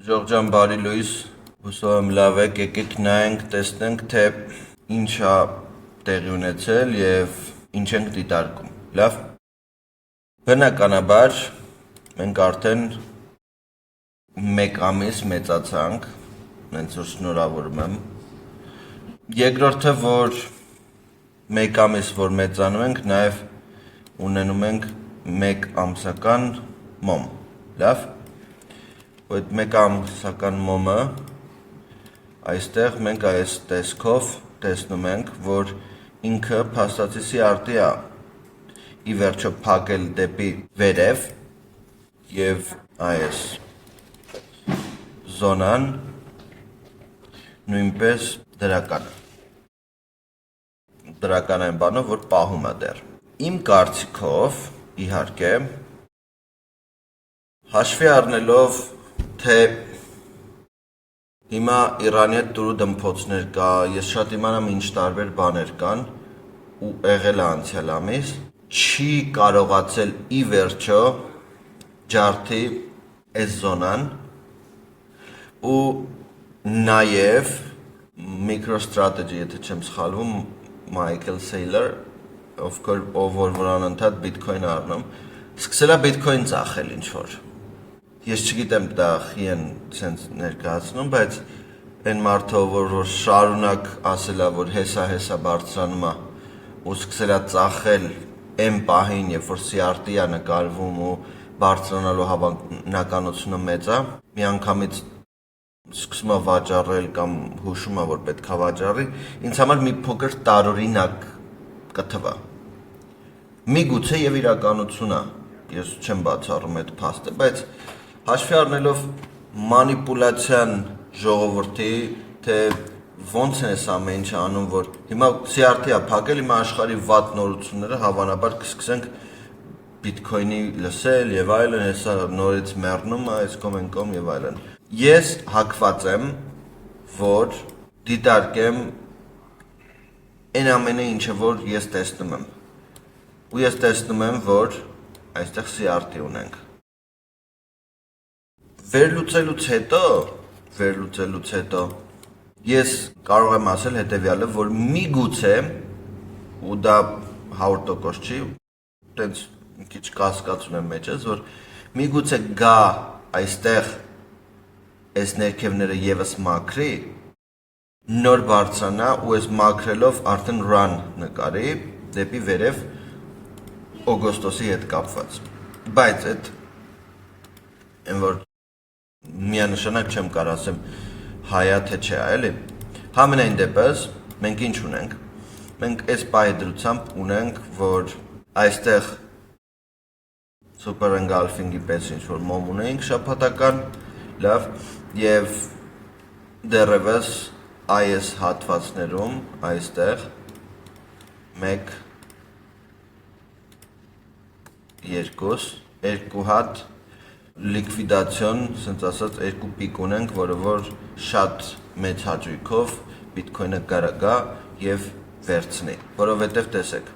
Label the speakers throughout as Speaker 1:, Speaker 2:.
Speaker 1: Ժողջան բարի լույս, հուսով եմ լավ եք, եկեք նայենք, տեսնենք, թե ինչ է տեղի ունեցել և ինչ ենք դիտարկում, լավ։ Բնականաբար, մենք արդեն մեկ ամիս մեծացանք, նենց որ շնորհավորում եմ։ Երկրորդը, որ մեկ ամիս որ մեծանում ենք, նաև ունենում ենք մեկ ամսական մոմ, լավ։ Այդ մեկ ամսական մոմը այստեղ մենք այս տեսքով տեսնում ենք, որ ինքը փաստացի CRT է ի վերջո փակել դեպի վերև և այս զոնան նույնպես դրական այն բանով, որ պահում է դեռ։ Իմ կարծիքով, իհարկե, հաշվի առնելով, թե հիմա Իրանի հետ դուրու դմփոցներ կա, ես շատ իմանամ ինչ տարբեր բաներ կան ու եղել է անցյալ ամիս, չի կարողացել ի վերջո ջարդի այս զոնան ու նաև MicroStrategy, եթե չեմ սխալվում, Michael Saylor, ով որ անընդհատ բիտքոին առնում, սկսել է բիտքոին ծախել ինչ-որ։ Ես չգիտեմ դա խի են սենց ներկայացնում, բայց այն մարդը, որ շարունակ ասել է, որ հեսա բարձրանում է ու սկսել է ծախել այն պահին, երբ որ CRT է նկարվում ու բարձրանալու հավանականությունը մեծ է, միանգամից սկսում է վաճառել կամ հուշում է, որ պետք է վաճառի, ինձ համար մի փոքր տարօրինակ կթվա։ Միգուցե և իրականություն է, ես չեմ բացառում այդ փաստը, բայց հաշվի առնելով մանիպուլյացիան ժողովրդի, թե ոնց են այս ամեն ինչը անում, որ հիմա CRT է փակել, հիմա աշխարհի վատ նորությունները հավանաբար կսկսենք բիտքոյնի լսել և այլն, հեսա նորից մեռնում է, այս կողմ են կողմ և այլն։ Ես հակված եմ, որ դիտարկեմ այն ամենը, ինչը որ ես տեսնում եմ։ Ու ես տեսնում եմ, որ այստեղ CRT ունենք։ Վերլուծելուց հետո ես կարող եմ ասել հետևյալը, որ միգուցե, ու դա 100% չի, տենց մի քիչ կասկած ունեմ մեջս, որ միգուցե գա այստեղ այս ներքևները ևս մաքրի, նոր բարձրանա ու այս մաքրելով արդեն run նկարի դեպի վերև օգոստոսի հետ կապված։ Բայց այդ այն որ միանշանակ չեմ կարող ասեմ հայա թե չէ, էլի։ Համենայն դեպս մենք ինչ ունենք։ Մենք այս պահի դրությամբ ունենք, որ այստեղ super engulfing-ի պես ինչ-որ մոմ ունեինք շաբաթական, լավ, և դեռևս այս հատվածներում այստեղ 1, 2 հատ լիկվիդացիոն, սենց ասած, 2 պիկ ունենք, որը որ շատ մեծ հաճույքով բիտքոյնը գա և վերցնի, որովհետև տեսեք,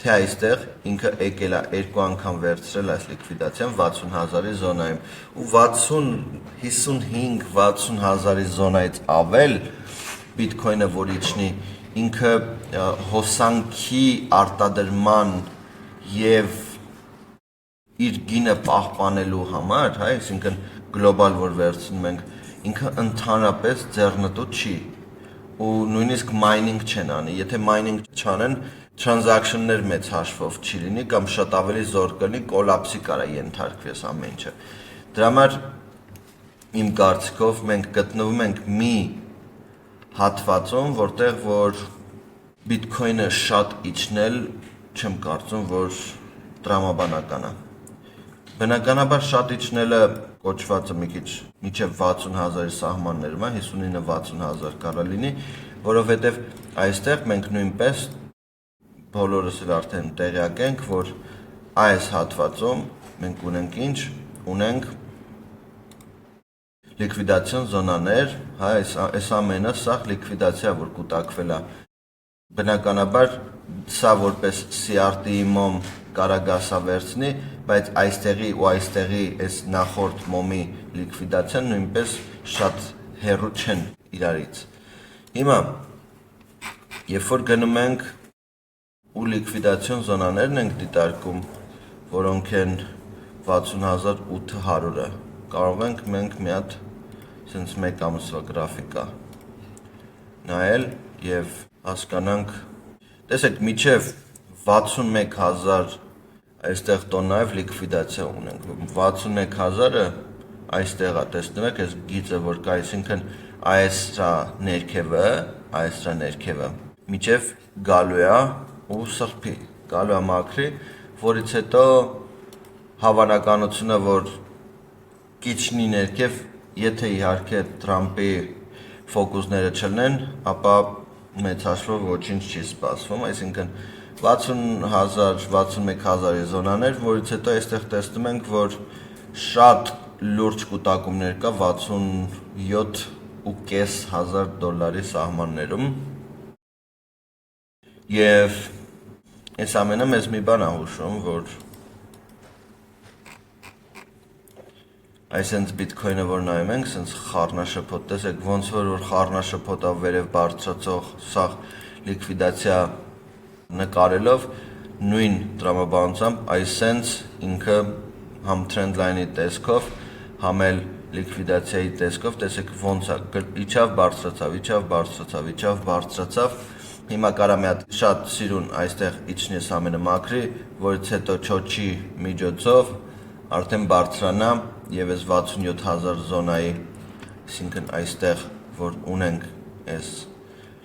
Speaker 1: թե այստեղ ինքը եկել է 2 անգամ վերցրել այս լիկվիդացիան 60,000-ի զոնայում ու 55-60,000-ի զոնայից ավել բիտքոյնը որ իջնի, ինքը հոսանքի արտադրման և իր գինը պահպանելու համար, այսինքն գլոբալ որ վերցնում ենք, ինքը ընդհանրապես ձեռնտու չի ու նույնիսկ mining չեն անի, եթե mining չանեն, transaction-ներ մեծ հաշվով չի լինի կամ շատ ավելի զոր կլինի, կոլապսի կարա ենթարկվի այս ամեն ինչը։ Դրա համար իմ կարծիքով մենք գտնվում ենք մի հատվածում, որտեղ որ բիտքոյնը շատ իջնել չեմ կարծում, որ տրամաբանական է։ Բնականաբար շատ իջնելը կոչվածը մի քիչ մինչև 60,000-ի սահմաններում է, 59-60,000 կարա լինի, որովհետև այստեղ մենք նույնպես բոլորս էլ արդեն տեղյակ ենք, որ այս հատվածում մենք ունենք ինչ, ունենք լիկվիդացիոն զոնաներ, այս ամենը սաղ լիկվիդացիա, որ կուտակվել է։ Բնականաբար սա որպես CRT-ի մոմ կարագասա վերցնի, բայց այստեղի ու այստեղի այս նախորդ մոմի լիկվիդացիան նույնպես շատ հեռու չեն իրարից։ Հիմա, երբ որ գնում ենք ու լիկվիդացիոն զոնաներն ենք դիտարկում, որոնք են 60800-ը, կարող ենք մենք մի հատ սենց մեկ ամսվա գրաֆիկա նայել և հասկանանք, տեսեք, միջև 61000 այստեղ տոննայով լիկվիդացիա ունենք, 61000-ը այստեղ է, տեսնում եք, այս գիծը որ կա, այսինքն այս ներքևը, միջև գալու է ու սրբի, գալու է մաքրի, որից հետո հավանականությունը, որ կիչնի ներքև, եթե իհարկե Թրամփի ֆոկուսները չլնեն, ապա մեծ հաշվով ոչինչ չի սպասվում, այսինքն 60000-61000-ի զոնաներ, որից հետո այստեղ տեսնում ենք, որ շատ լուրջ կուտակումներ կա $67,500 սահմաններում և այս ամենը մեզ մի բան է հուշում, որ այսենց բիտքոյնը որ նայում ենք, սենց խառնաշփոթ, տեսեք ոնց որ խառնաշփոթ վերև բարձրացող սաղ լիկվիդացիա նկարելով նույն տրամաբանությամբ այսենց ինքը համ trend line-ի տեսքով, համ էլ լիկվիդացիայի տեսքով, տեսեք ոնց է, իջավ բարձրացավ, հիմա կարա մի հատ շատ սիրուն այստեղ իջնի այս ամենը մաքրի, որից հետո չոչի միջոցով արդեն բարձրանա և այս 67000 զոնայի, այսինքն այստեղ, որ ունենք այս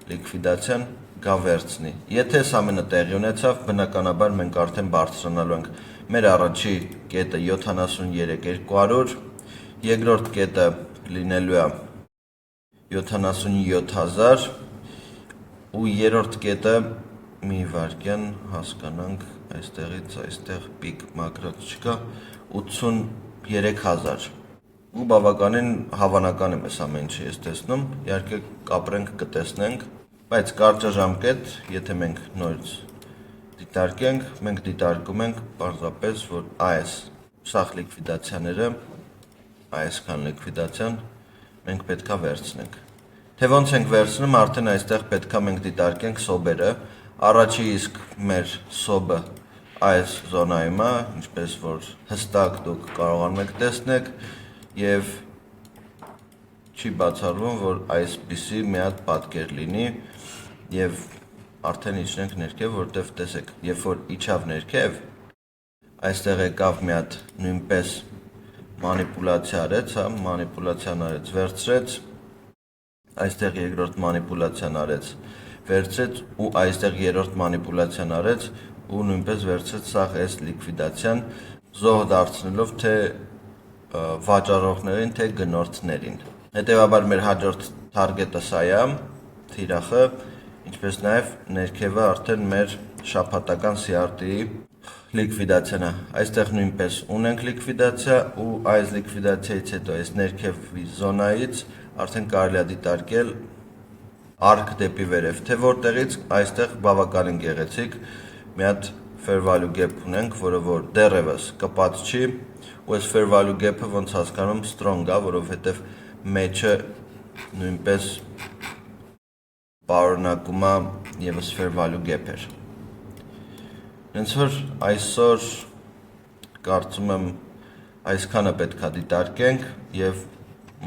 Speaker 1: լիկվիդացիան, գա վերցնի։ Եթե այս ամենը տեղի ունեցավ, բնականաբար մենք արդեն բարձրանալու ենք։ Մեր առաջի կետը 73200, երկրորդ կետը լինելու է 77000 ու երրորդ կետը մի վայրկյան հասկանանք այստեղից այստեղ պիկ մակրած չկա 83000 ու բավականին հավանական եմ այս ամեն ինչը ես տեսնում, իհարկե կապրենք կտեսնենք, բայց կարճաժամկետ, եթե մենք նորից դիտարկենք, մենք դիտարկում ենք պարզապես, որ այս սաղ լիկվիդացիաները, այսքան լիկվիդացիան մենք պետքա վերցնենք։ Թե ոնց ենք վերցնում, արդեն այստեղ պետքա մենք դիտարկենք սոբերը, առաջի իսկ մեր սոբը այս զոնայում է, ինչպես որ հստակ դուք կարողանում եք տեսնեք և չի բացառվում, որ այսպիսի մի հատ պատկեր լինի և արդեն իջնենք ներքև, որտև տեսեք, երբ որ իջավ ներքև, այստեղ եկավ մի հատ նույնպես մանիպուլացիա արեց, վերցրեց, այստեղ երկրորդ մանիպուլացիան արեց, վերցրեց ու այստեղ երրորդ մանիպուլացիան արեց ու նույնպես վերցրեց սաղ այս լիկվիդացիան, զոհ դարձնելով թե վաճառողներին, թե գնորդներին։ Հետևաբար մեր հաջորդ թարգետը սա է, թիրախը, ինչպես նաև ներքևը արդեն մեր շաբաթական CRT-ի լիկվիդացիան է։ Այստեղ նույնպես ունենք լիկվիդացիա ու այս լիկվիդացիայից հետո այս ներքևի զոնայից արդեն կարելի է դիտարկել արկ դեպի վերև, թե որտեղից այստեղ բավականին գեղեցիկ մի հատ fair value gap ունենք, որը որ դեռևս կպած չի ու այս fair value gap-ը ոնց հասկանում strong է, որովհետև մեջը նույնպես պարունակում է ևս fair value gap-էր։ Հենց որ այսօր կարծում եմ այսքանը պետք է դիտարկենք և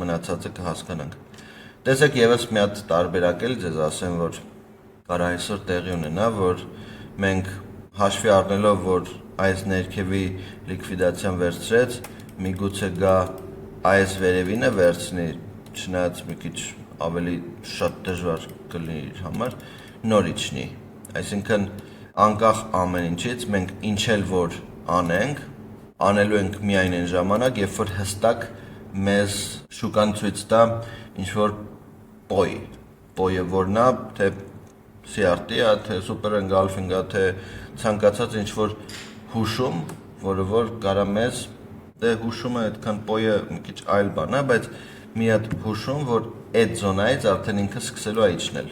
Speaker 1: մնացածը կհասկանանք։ Տեսեք ևս մի հատ տարբերակ էլ ձեզ ասեմ, որ կարա այսօր տեղի ունենա, որ մենք հաշվի առնելով, որ այս ներքևի լիկվիդացիան վերցրեց, միգուցե գա այս վերևինը վերցնի, չնայած մի քիչ ավելի շատ դժվար կլինի իր համար, նոր իջնի։ Այսինքն անկախ ամեն ինչից մենք ինչ էլ որ անենք, անելու ենք միայն այն ժամանակ, երբ որ հստակ մեզ շուկան ցույց տա ինչ-որ պոյը որն է, թե CRT-ը, թե Super Engulfing-ը, թե ցանկացած ինչ-որ հուշում, որը որ կարա մեզ, դե հուշումը այդքան պոյը մի քիչ այլ բան է, բայց մի հատ հուշում, որ այդ զոնայից արդեն ինքը սկսելու է իջնել։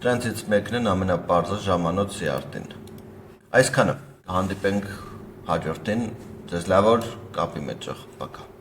Speaker 1: Դրանցից մեկն են ամենապարզը ժամանոց CRT-ն։ Այսքանը։ Հանդիպենք հաջորդին, ձեզ լավ օր, կապի մեջ եղեք, пока։